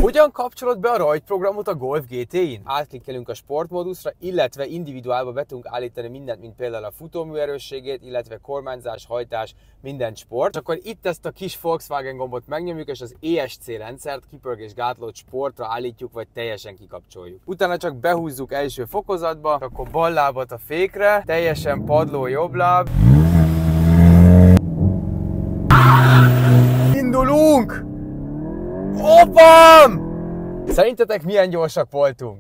Hogyan kapcsolod be a rajtprogramot a Golf GTI-n? Átklikkelünk a sportmódusra, illetve individuálba be tudunk állítani mindent, mint például a futómű erősségét, illetve kormányzás, hajtás, minden sport. És akkor itt ezt a kis Volkswagen gombot megnyomjuk, és az ESC rendszert, kipörgés gátlót sportra állítjuk, vagy teljesen kikapcsoljuk. Utána csak behúzzuk első fokozatba, akkor bal lábat a fékre, teljesen padló jobb láb. Indulunk! Hoppam! Szerintetek milyen gyorsak voltunk?